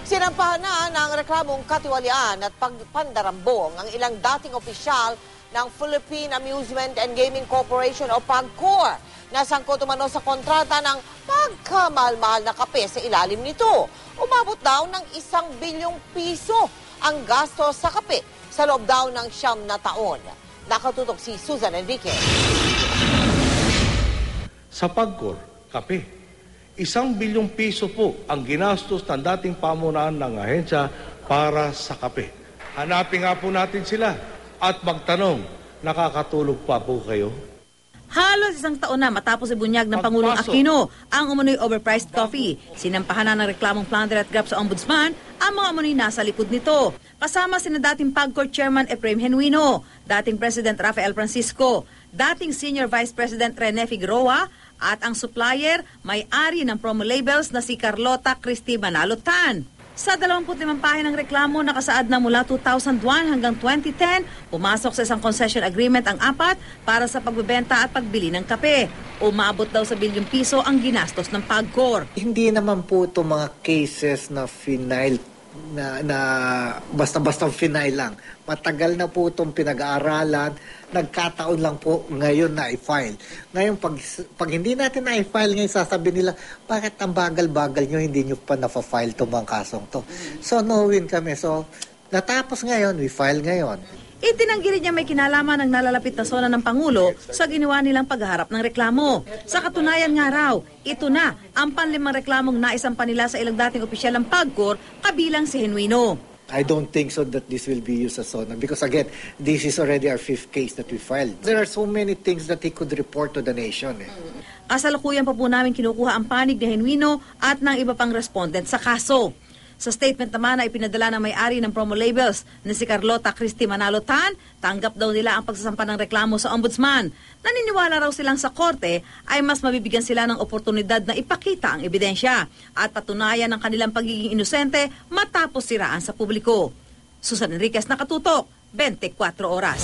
Sinampahan na ng reklamong katiwalian at pagpandarambong ang ilang dating opisyal ng Philippine Amusement and Gaming Corporation o PAGCOR na sangkot umano sa kontrata ng pagkamahal-mahal na kape sa ilalim nito. Umabot daw ng 1 bilyong piso ang gastos sa kape sa loob daw ng 9 na taon. Nakatutok si Susan Enrique. Sa PAGCOR, kape, 1 bilyong piso po ang ginastos ng dating pamunuan ng ahensya para sa kape. Hanapin nga po natin sila at magtanong, nakakatulog pa po kayo? Halos 1 taon na matapos ibunyag ng Pangulong Aquino ang umano'y overpriced coffee. Sinampahan na ng reklamong plunder at graft sa ombudsman ang mga umano'y nasa likod nito. Kasama sina dating PAGCOR Chairman Efraim Genuino, dating President Rafael Francisco, dating Senior Vice President Rene Figueroa, at ang supplier, may-ari ng promo labels na si Carlota Christy Manalo-Tan. Sa 25 pahinang reklamo nakasaad na mula 2001 hanggang 2010, pumasok sa isang concession agreement ang 4 para sa pagbebenta at pagbili ng kape. Umabot daw sa bilyong piso ang ginastos ng PAGCOR. Hindi naman po ito mga cases na final na basta-basta final lang. Matagal na po itong pinag-aaralan, nagkataon lang po ngayon na i-file. Ngayon, pag hindi natin na i-file, ngayon sasabihin nila, bakit ang bagal-bagal nyo, hindi nyo pa na-file itong mga kasong to. So, no-win kami. So, natapos ngayon, we file ngayon. Itinanggi rin niya may kinalaman ng nalalapit na sona ng Pangulo sa ginawa nilang pagharap ng reklamo. Sa katunayan nga raw, ito na ang panlimang reklamong naisampa nila sa ilang dating opisyal ng PAGCOR, kabilang si Genuino. I don't think so that this will be used as SONA because again, this is already our 5th case that we filed. There are so many things that he could report to the nation. Kasalukuyan pa po namin kinukuha ang panig ni Genuino at ng iba pang respondent sa kaso. Sa statement naman na ipinadala ng may-ari ng promo labels na si Carlota Christy Manalo-Tan, tanggap daw nila ang pagsasampa ng reklamo sa ombudsman. Naniniwala raw silang sa korte ay mas mabibigyan sila ng oportunidad na ipakita ang ebidensya at patunayan ang kanilang pagiging inosente matapos siraan sa publiko. Susan Enriquez, Nakatutok, 24 Oras.